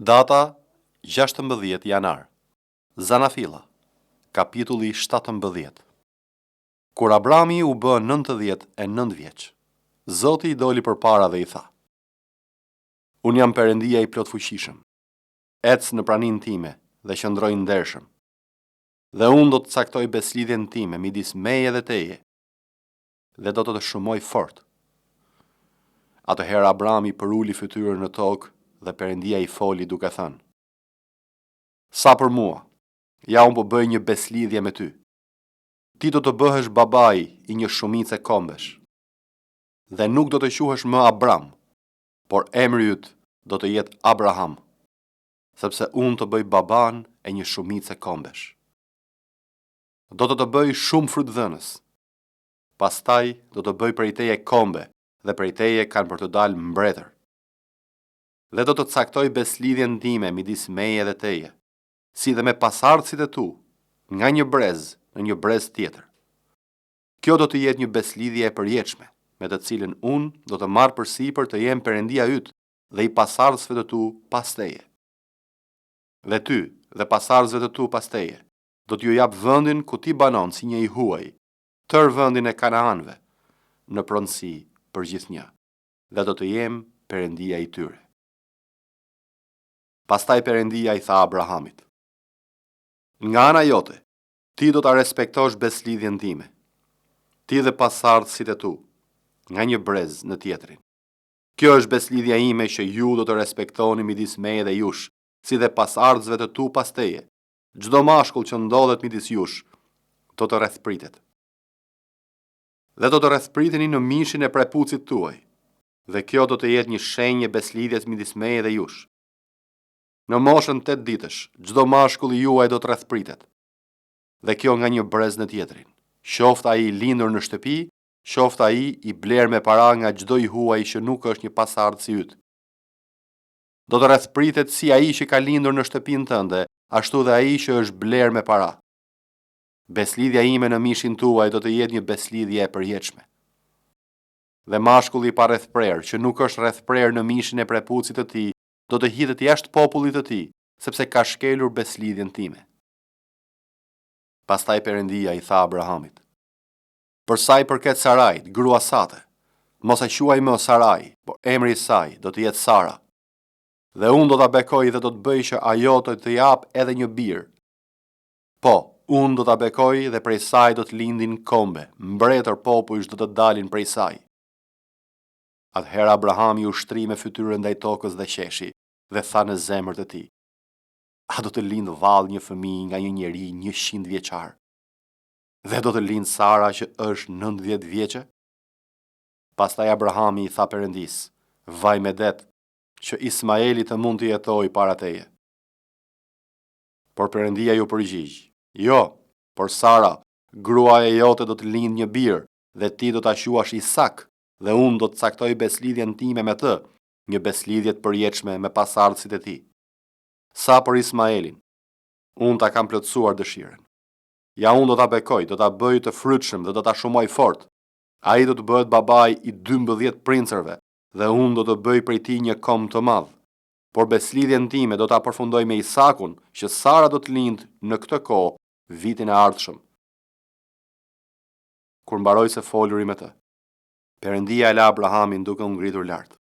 Data 16 janar. Zanafilla, kapitulli 17. Kur Abrami u bë 99 vjeç, Zoti I doli përpara dhe I tha: Unë jam Perëndia I plotfuqishëm. Ec në praninë time dhe qëndroj ndershëm. Dhe unë do të caktoj beslidhjen time midis meje dhe teje, dhe do të të shumoj fort. Atëherë Abrami përuli fytyrën në tokë dhe Perëndia I foli duke thënë: Sa për mua, ja unë po bëj një beslidhje me ty. Ti do të bëhesh babai I një shumice kombesh. Dhe nuk do të quhesh më Abram, por emri yt do të jetë Abraham, sepse unë të bëj baban e një shumice kombesh. Do të bëj shumë frutdhënës. Pastaj do të bëj prej teje kombe dhe prej teje kanë për të dalë mbretër. Dhe do të caktoj beslidhjen time midis meje dhe teje, si dhe me pasardhësit e tu, nga një brez në një brez tjetër. Kjo do të jetë një beslidhje e përjetshme, me të cilën unë do të marr përsipër të jem Perëndia yt dhe I pasardhësve të tu pas teje. Dhe ty dhe pasardhësve të tu pas teje do t'ju jap vendin ku ti banon si një I huaj, tër vendin e Kanaanëve, në pronësi për gjithnjë, dhe do të jem Perëndia I tyre. Pastaj Perëndia I tha Abrahamit: Nga ana jote, ti do ta respektosh beslidhjen time, ti dhe pasardhësit e tu, nga një brez në tjetrin. Kjo është beslidhja ime që ju do të respektoni midis meje dhe jush, si dhe pasardhësve të tu pas teje. Çdo mashkull që ndodhet midis jush do të rrethpritet. Dhe do të rrethpriteni në mishin e prepucit tuaj, dhe kjo do të jetë një shenjë beslidhjes midis meje dhe jush. Në moshën 8 ditësh, çdo mashkull I juaj do të rrethpritet. Dhe kjo nga një brez në tjetrin. Qoftë ai I lindur në shtëpi, qoftë ai I bler me para nga çdo I huaj që nuk është një pasardhës I yt. Do të rrethpritet si ai që ka lindur në shtëpinë tënde, ashtu dhe ai që është bler me para. Beslidhja ime në mishin tuaj do të jetë një beslidhje e përjetshme. Dhe mashkulli I pa rrethprer, që nuk është rrethprer në mishin e prepucit të tij, do të hidhet jashtë popullit të tij, sepse ka shkelur beslidhjen time. Pastaj Perëndia I tha Abrahamit: Për sa I përket Sarajt, grua sate, mos e quaj më Sarai, por emri I saj do të jetë Sara. Dhe unë do ta bekoj dhe do të bëj që ajo të jap edhe një bir. Po, unë do ta bekoj dhe prej saj do të lindin kombe, mbretër popujsh do të dalin prej saj. Atëherë Abrahami u shtri me fytyrën ndaj tokës dhe qeshi, dhe tha në zemër të tij: A do të lind vallë një fëmijë nga një njeri 100 vjeçar? Dhe do të lind Sara që është 90 vjeçe? Pastaj Abrahami I tha Perëndis: Vaj me det, që Ismaeli të mund të jetojë para teje. Por Perëndia ju përgjigj: Jo, por Sara, gruaja jote do të lind një bir, dhe ti do ta quash Isak, dhe unë do të caktoj beslidhjen time me të, një beslidhje të përjetshme me pasardhësit e tij. Sa për Ismaelin, unë ta kam plotësuar dëshirën. Ja unë do ta bekoj, do ta bëj të frytshëm dhe do ta shumoj fort. Ai do të bëhet babai I 12 princerve, dhe unë do të bëj prej tij një kom të madh. Por beslidhjen time do ta përfundoj me Isakun, që Sara do të lindë në këtë kohë vitin e ardhshëm. Kur mbaroi se foluri me të, Perëndia e la Abrahamin duke u ngritur lart.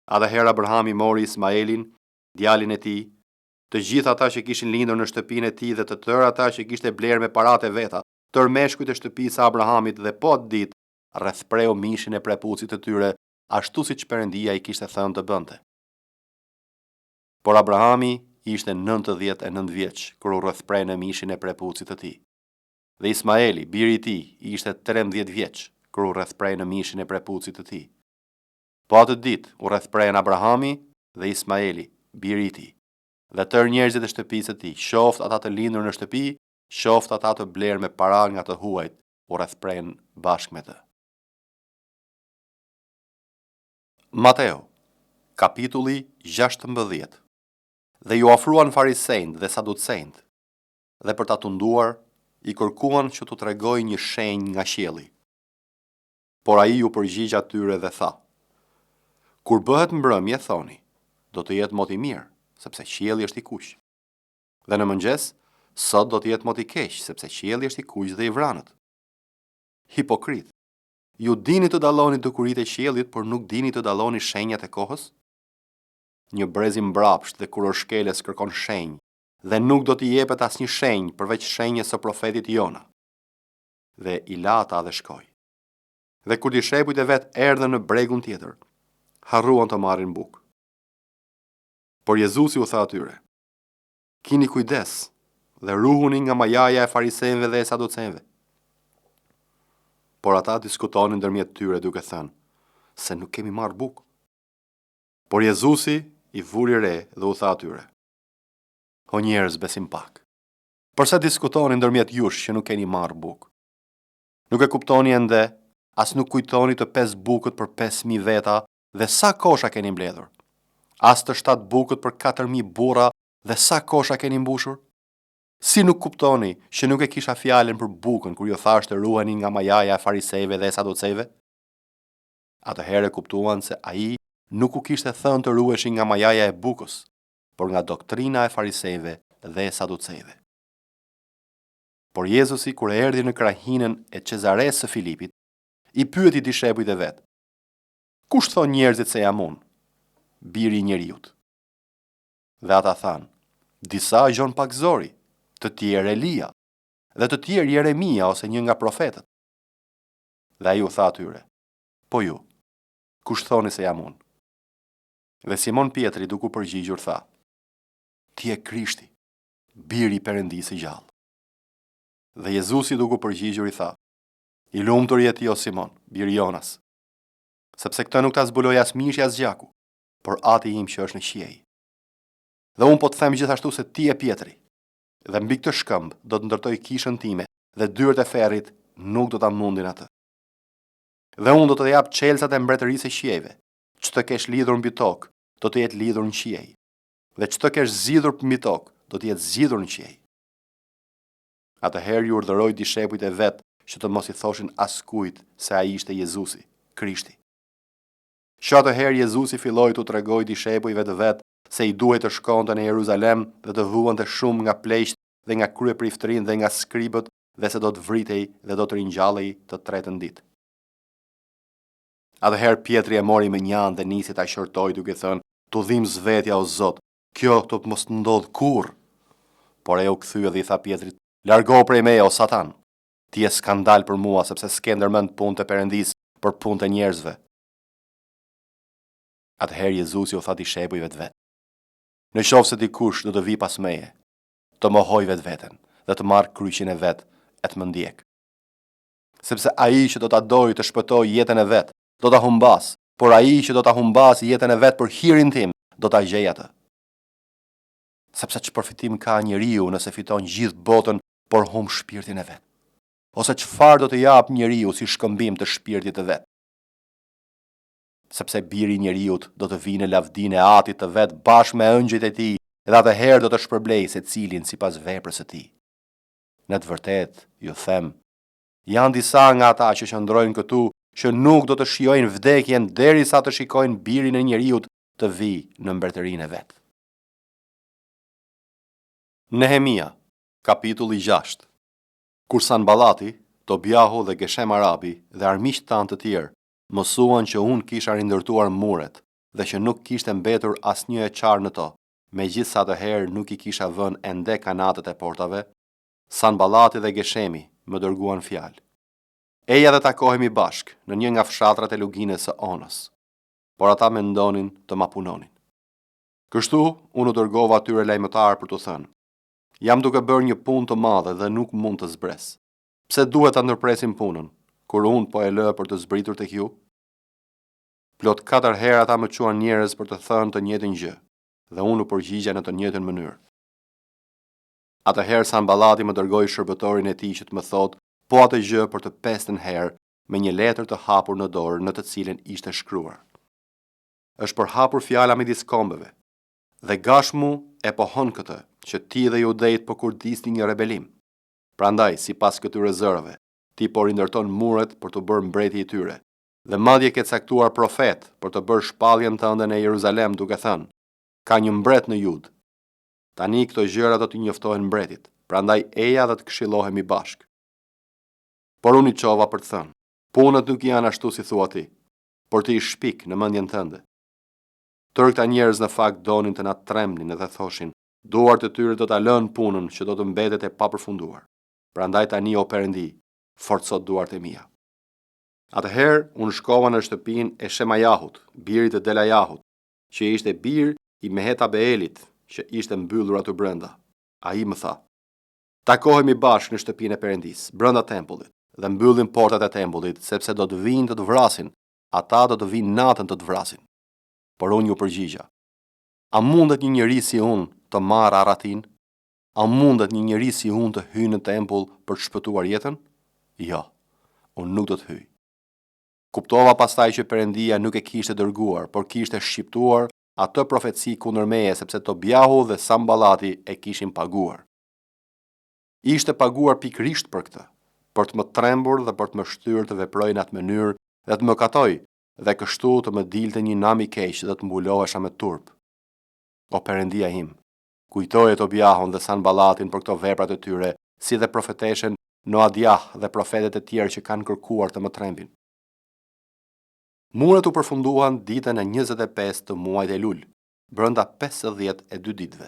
Atëherë Abrahami mori Ismaelin, djalin e tij, të gjithë ata që kishin lindur në shtëpinë e tij dhe të tërë ata që kishte bler me paratë e veta, tërë meshkujt e shtëpisë së Abrahamit, dhe po atë ditë rrethpreu mishin e prepucit të tyre, ashtu siç Perëndia I kishte thënë të bënte. Por Abrahami ishte 99 vjeç kur u rrethpreu në mishin e prepucit të tij. Dhe Ismaeli, biri I tij, ishte 13 vjeç kur u rrethpreu në mishin e prepucit të tij. Po atë ditë u rrethprehen Abrahami dhe Ismaeli, biri I tij, dhe tërë njerëzit e shtëpisë së tij, qoftë ata të lindur në shtëpi, qoftë ata të bler me para nga të huajt, u rrethprehen bashkë me të. Mateo, kapitulli 16. Dhe ju ofruan farisejt dhe saducejt, dhe për ta tunduar, I kërkuan që t'u tregojë një shenjë nga qielli. Por ai ju përgjigj atyre dhe tha: Kur bëhet mbrëmje, thoni: do të jetë moti mirë, sepse qielli është i kuq. Dhe në mëngjes, sot do të jetë moti keq, sepse qielli është i kuq dhe i vranët. Hipokrit, ju dini të dalloni dukuritë e qiellit, por nuk dini të dalloni shenjat e kohës? Një brez i mbrapsht dhe kur shkeles kërkon shenjë, dhe nuk do t'i jepet asnjë shenjë përveç shenjës së profetit Jona. Dhe i la ata dhe shkoi. Dhe kur dishepujt e vet erdhën në bregun tjetër, harruan të marrin bukë. Por Jezusi u tha atyre: "Kini kujdes dhe ruhuni nga majaja e farisejve dhe e saducejve." Por ata diskutonin ndërmjet tyre duke thënë se nuk kemi marrë bukë. Por Jezusi i vuri re dhe u tha atyre: "O njerëz besim pak, përse diskutoni ndërmjet jush që nuk keni marrë bukë? Nuk e kuptoni ende, as nuk kujtoni të 5 bukët për 5.000 veta dhe sa kosha keni mbledhur? As të 7 bukët për 4.000 burra dhe sa kosha keni mbushur? Si nuk kuptoni që nuk e kisha fjalën për bukën kur ju thash të ruheni nga majaja e farisejve dhe e saducejve?" Atëherë kuptuan se ai nuk u kishte thënë të ruheshin nga majaja e bukës, por nga doktrina e farisejve dhe e saducejve. Por Jezusi, kur erdhi në krahinën e Cezaresë së Filipit, i pyeti dishepujt e vet: "Kush thon njerëzit se jam unë, biri i njeriut?" Dhe ata thanë: "Disa Gjon Pagzori, të tjerë Elia, dhe të tjerë Jeremia ose një nga profetët." Dhe ai u tha atyre: "Po ju, kush thoni se jam unë?" Dhe Simon Pietri duke u përgjigjur tha: "Ti je Krishti, biri i Perëndisë së gjallë." Dhe Jezusi duke u përgjigjur i tha: "I lumtur je ti o Simon, biri Jonas, sepse këtë nuk ta zbuloi as mishi as gjaku, por Ati im që është në qiej. Dhe unë po të them gjithashtu se ti je Pietri, dhe mbi këtë shkëmb do të ndërtoj kishën time, dhe dyert e ferrit nuk do ta mundin atë. Dhe unë do të jap çelësat e mbretërisë së qiejve. Ç'të kesh lidhur mbi tokë, do të jetë lidhur në qiej, dhe ç'të kesh zgjidhur mbi tokë, do të jetë zgjidhur në qiej." Atëherë ju urdhëroi dishepujt e vet që të mos i thoshin askujt se ai ishte Jezusi, Krishti. Që atëherë Jezusi filloi t'u tregoj dishepujve të vet se i duhej të shkonte në Jeruzalem dhe të vuante shumë nga pleqt dhe nga kryepriftërinë dhe nga skribët dhe se do të vritej dhe do të ringjallej të tretën ditë. Atëherë Pietri e mori me njan dhe nisi ta qortoi duke thënë: "Tudhim zvetja o Zot, kjo do të mos të ndodh kurrë." Por ai u kthye dhe i tha Pietrit: "Largo prej meje o Satan. Ti je skandal për mua sepse s'ke ndërmend punë të Perëndisë, por punë të njerëzve." Atëherë Jezusi u tha dishepujve të vet: "Në qoftë se dikush do të vi pas meje, të mohoj vetveten dhe të marrë kryqin e vet e të më ndjek. Sepse ai që do ta dojë të shpëtojë jetën e vet, do ta humbas, por ai që do ta humbas jetën e vet për hirin tim, do ta gjejë atë. Sepse ç'përfitim ka njeriu nëse fiton gjithë botën, por humb shpirtin e vet? Ose çfarë do të jap njeriu si shkëmbim të shpirtit të vet? Sepse biri i njeriut do të vijë në lavdinë e Atit të vet bashkë me ëngjëjt e tij, dhe atëherë do të shpërblej secilin sipas veprës së tij. Në të vërtetë, ju them, janë disa nga ata që qëndrojnë këtu që nuk do të shijojnë vdekjen derisa të shikojnë birin e njeriut të vijë në mbretërinë e vet." Nehemia, kapitulli 6. Kur Sanballati, Tobiahu dhe Geshem Arabi dhe armiqtë tanë të tjerë mësuan që unë kisha rindërtuar muret dhe që nuk kishte mbetur asnjë e qarë në to, megjithëse atëherë nuk I kisha vënë ende kanatët e portave, Sanballati dhe Geshemi më dërguan fjalë: "Eja dhe takohemi bashk në një nga fshatrat e luginës së Onës." Por ata mendonin të ma punonin. Kështu unë u dërgova atyre lajmëtar për të thënë: "Jam duke bërë një punë të madhe dhe nuk mund të zbres. Pse duhet ta ndërpresim punën, kur unë po e lë për të zbritur tek ju?" Plot 4 herë ata më quan njerëz për të thënë të njëjtën gjë, dhe unë u përgjigja në të njëjtën mënyrë. Atëherë Sanballati më dërgoi shërbëtorin e tij që të më thotë po atë gjë për të 5ën herë me një letër të hapur në dorë në të cilën ishte shkruar: "Është përhapur fjala midis kombeve, dhe gashmu e pohon këtë, që ti dhe judejt po kurdisni një rebelim. Prandaj, sipas këtyre zërave, ti po rindërton muret për të bërë mbreti I tyre, dhe madje ke caktuar profet për të bërë shpalljen tënde në Jeruzalem duke thënë: ka një mbret në Jud. Tani këto gjëra do t'i njoftohen mbretit, prandaj eja dhe të këshillohemi bashk. Por unë i qova për të thënë, punët nuk janë ashtu si thua ti, por ti i shpik në mendjen tënde. Tërë këta njerëz në fakt donin të na trembnin edhe thoshin, duart e tyre do ta lënë punën që do të mbetet e papërfunduar. Prandaj tani o Perëndi, forco duart e mia. Atëherë unë shkova në shtëpinë e Shemajahut, birit të Delajahut, që ishte bir i Mehetabeelit, që ishte mbyllur aty brenda. Ai më tha: takohemi bashkë në shtëpinë e Perëndis, brenda tempullit, dhe mbyllim portat e tempullit, sepse do të vinë të të vrasin, ata do të vinë natën të të vrasin. Por unë ju përgjigja: a mundet një njeri si unë të marrë Aratin? A mundet një njeri si unë të hyjë në tempull për të shpëtuar jetën? Jo, unë nuk do të hyj. Kuptova pastaj që Perëndia nuk e kishte dërguar, por kishte shqiptuar atë profeci kundër meje, sepse Tobiahu dhe Samballati e kishin paguar. Ishte paguar pikërisht për këtë, për të më trembur dhe për të më shtyrë të veproj në atë mënyrë dhe të më katoj, dhe kështu të më dilte një nam i keq dhe të mbulohesha me turp. O Perëndia im, kujtoje Tobiahun dhe Sanballatin për këto veprat e tyre, si dhe profeteshen Noadiah dhe profetet e tjerë që kanë kërkuar të më trembin. Muret u përfunduan ditën e 25 të muajit elul, brenda 52 ditëve.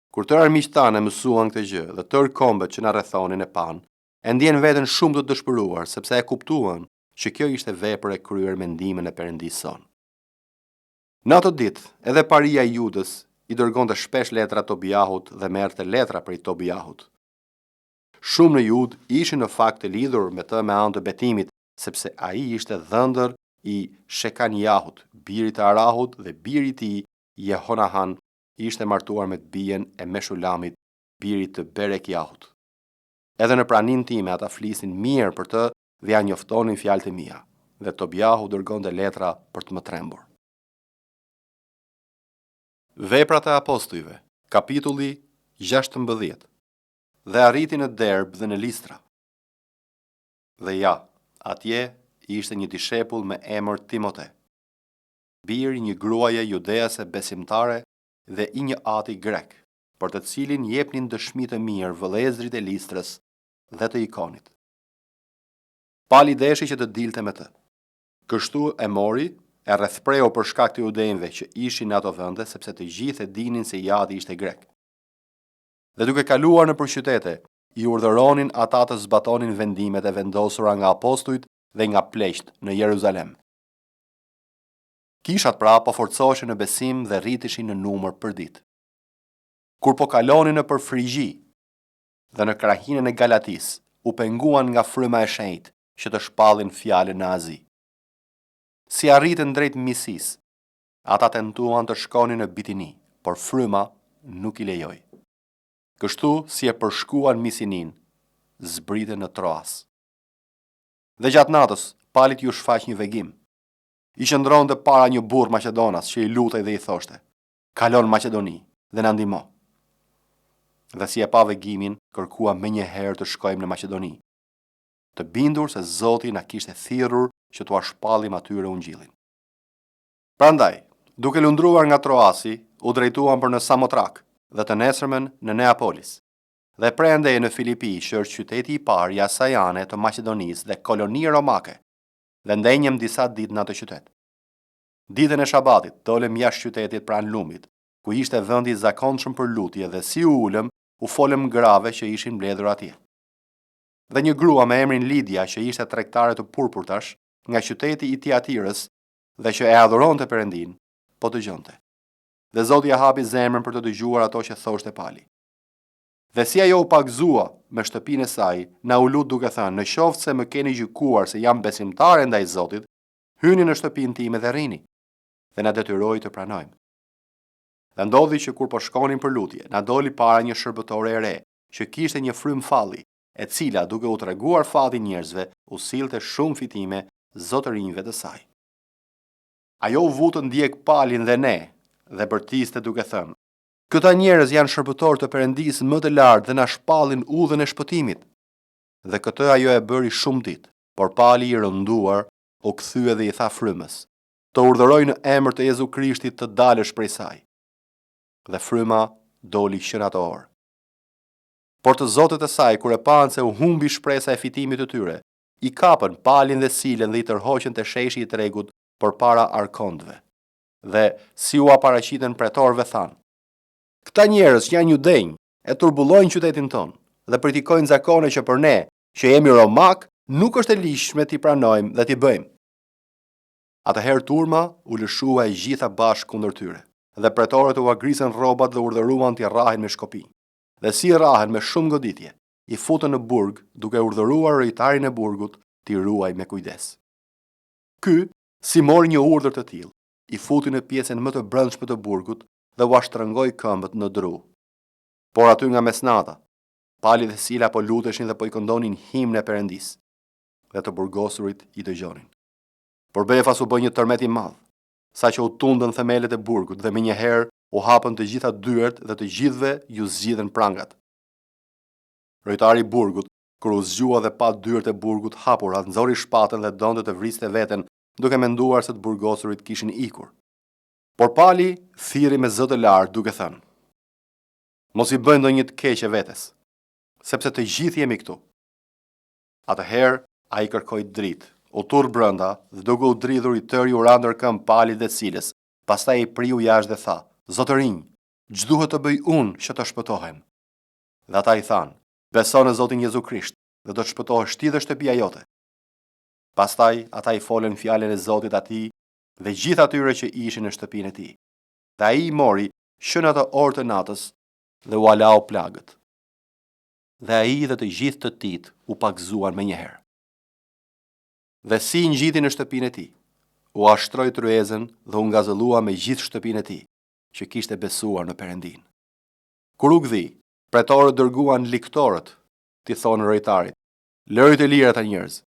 Kur tërë armiqtanë mësuan këtë gjë dhe tërë kombët që na rrethonin e pan, e ndjen veten shumë të dëshpëruar, sepse e kuptuan që kjo ishte vepër e kryer me ndihmën e Perëndisë son. Në ato ditë, edhe paria e Judës i dërgonte shpesh letra Tobiahut dhe merrte letra prej Tobiahut. Shumë në Jud ishin në fakt të lidhur me të me anë të betimit, sepse ai ishte dhëndër i Shekanjahut, birit të Arahut, dhe biri i tij Jehonahan ishte martuar me të bijen e Meshulamit, birit të Berekjahut. Edhe në praninë time ata flisin mirë për të dhe ja njoftonin fjalët e mia, dhe Tobiahu dërgonte letra për të më trembur. Veprat e apostujve, kapitulli 16. Dhe arriti në Derb dhe në Listra. Dhe ja, atje ishte një dishepull me emër Timote, bir një gruaje judease besimtare dhe i një ati grek, për të cilin jepnin dëshmi të mirë vëllezërit e Listrës dhe të Ikonit. Pali deshi që të dilte me të. Kështu e mori, e rrethpreu për shkak të judejve që ishin në ato vende, sepse të gjithë e dinin se jadi ishte grek. Dhe duke kaluar në përqytete, i urdhëronin ata të zbatonin vendimet e vendosura nga apostujt dhe nga pleqt në Jeruzalem. Kishat pra po forcoheshin në besim dhe rriteshin në numër për ditë. Kur po kalonin në për Frigji dhe në krahinën e Galatis, u penguan nga fryma e shenjtë që të shpallin fjalën në Azi. Si arritën drejt Misis, ata tentuan të shkonin në Bitini, por fryma nuk i lejoi. Kështu si e përshkuan Misinin, zbritën në Troas. Dhe gjatë natës, palit ju shfaq një vegim. I qëndronte para një burr Maqedonas që i lutej dhe i thoshte: kalon Maqedoni dhe na ndihmo. Dhe si e pa vegimin, kërkua menjëherë të shkojmë në Maqedoni, të bindur se Zoti na kishte thirrur që t'u shpallim atyre ungjillin. Prandaj, duke lundruar nga Troasi, u drejtuam për në Samotrak dhe të nesërmen në Neapolis. Dhe prandej në Filipi, që është qyteti i parë i asajane të Maqedonisë dhe kolonie romake, dhe ndenjem disa ditë në atë qytet. Ditën e Shabatit dolëm jashtë qytetit pranë lumit, ku ishte vendi i zakonshëm për lutje, dhe si u ulëm, u folëm grave që ishin mbledhur atje. Dhe një grua me emrin Lidia, që ishte tregtare të purpurtash nga qyteti i Tiatirës dhe që e adhuronte Perëndin, po dëgjonte. Dhe Zoti ja hapi zemrën për të dëgjuar ato që thoshte Pali. Dhe si ajo u pagëzua me shtëpinë e saj, na u lut duke thënë: në qoftë se më keni gjykuar se jam besimtare ndaj Zotit, hyni në shtëpinë time dhe rrini. Dhe na detyroi të pranojmë. Dhe ndodhi që kur po shkonin për lutje, na doli para një shërbëtore e re, që kishte një frymë falli, e cila duke u treguar fati njerëzve, u sillte shumë fitime zotërinjve të saj. Ajo u vu të ndjek Palin dhe ne, dhe bërtiste duke thënë: këta njerëz janë shërbëtorë të Perëndisë më të lartë dhe na shpallin udhën e shpëtimit. Dhe këtë ajo e bëri shumë ditë, por Pali i rënduar u kthye dhe i tha frymës: të urdhëroj në emër të Jezu Krishtit të dalësh prej saj. dhe fryma doli shënator. Por të zotët e saj, kur e panë se u humbi shpresa e fitimit të tyre, i kapën palin dhe silen dhe i tërhoqën të sheshi i tregut përpara arkondëve. Dhe si u aparaqiten pretorëve thanë: "Këta njerëz që janë judenj e turbullojnë qytetin ton dhe kritikojnë zakone që për ne, që jemi romak, nuk është e lishme t'i pranojmë dhe t'i bëjmë." Atëherë turma u lëshua e gjitha bashkë kundër tyre, dhe pretorët u agrisën rrobat dhe urdhëruan t'i rrahen me shkopi. Dhe si rrahen me shumë goditje, i futën në burg duke urdhëruar rejtarin e burgut t'i ruaj me kujdes. Ky, si mori një urdhër të tillë, i futi në pjesën më të brendshme të burgut dhe u ashtrëngoi këmbët në dru. Por aty nga mesnata, pali dhe sila po luteshin dhe po i këndonin himne e Perëndis, dhe të burgosurit i dëgjonin. Por befas u bë një tërmet i madh, saqë u tundën themelet e burgut dhe menjëherë u hapën të gjitha dyert dhe të gjithëve ju zgjidhen prangat. Rojtari i burgut, kur u zgjua dhe pa dyert e burgut hapura, nxori shpatën dhe donte të vriste veten, duke menduar se të burgosurit kishin ikur. Por pali thirri me zë të lartë duke thënë: "Mos i bëj ndonjë të keqe vetes, sepse të gjithë jemi këtu." Atëherë ai kërkoi dritë, u turr brenda dhe duke u dridhur i tëri u ra ndër këmbë palit dhe cilës, pastaj i priu jashtë dhe tha: "Zotërinj, ç'duhet të bëj unë që të shpëtohem?" Dhe ata i thanë: "Beso në Zotin Jezu Krisht dhe do të shpëtohesh ti dhe shtëpia jote." Pastaj ata i folën fjalën e Zotit atij dhe gjithë atyre që ishin në shtëpinë e tij. Dhe ai i mori shën atë orë të natës dhe u alau plagët. Dhe ai dhe të gjithë të tij u pagëzuan menjëherë. Dhe si ngjiti në shtëpinë e tij, u ashtroi tryezën dhe u ngazëllua me gjithë shtëpinë e tij, që kishte besuar në Perëndin. Kur u gdhi, pretorët dërguan liktorët t'i thonë rojtarit: "Lëri të lirë ata njerëz."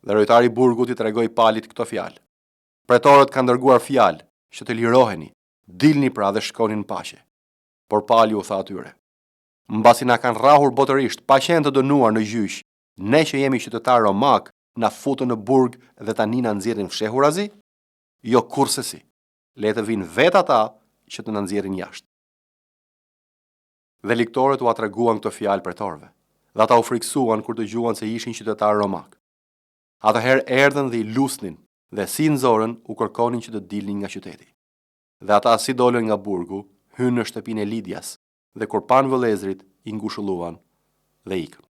Dhe rojtari i burgut i tregoi palit këto fjalë: "Pretorët kanë dërguar fjalë që të liroheni, dilni pra dhe shkoni në paqe." Por pali u tha atyre: "Mbasi na kanë rrahur botërisht pa qenë të dënuar në gjyq, ne që jemi qytetar romak, na futën në burg dhe tani na nxjerrin fshehurazi? Jo kurrësi. Le të vinë vetë ata që të na nxjerrin jashtë." Dhe liktorët u treguan këto fjalë pretorëve, dhe ata u friksuan kur dëgjuan se ishin qytetarë romak. Atëherë erdhën dhe i lusnin, dhe si nxorën u kërkonin që të dilnin nga qyteti. Dhe ata si dolën nga burgu, hynë në shtëpinë e Lidias, dhe kur pan vëllezrit, i ngushëlluan dhe ikën.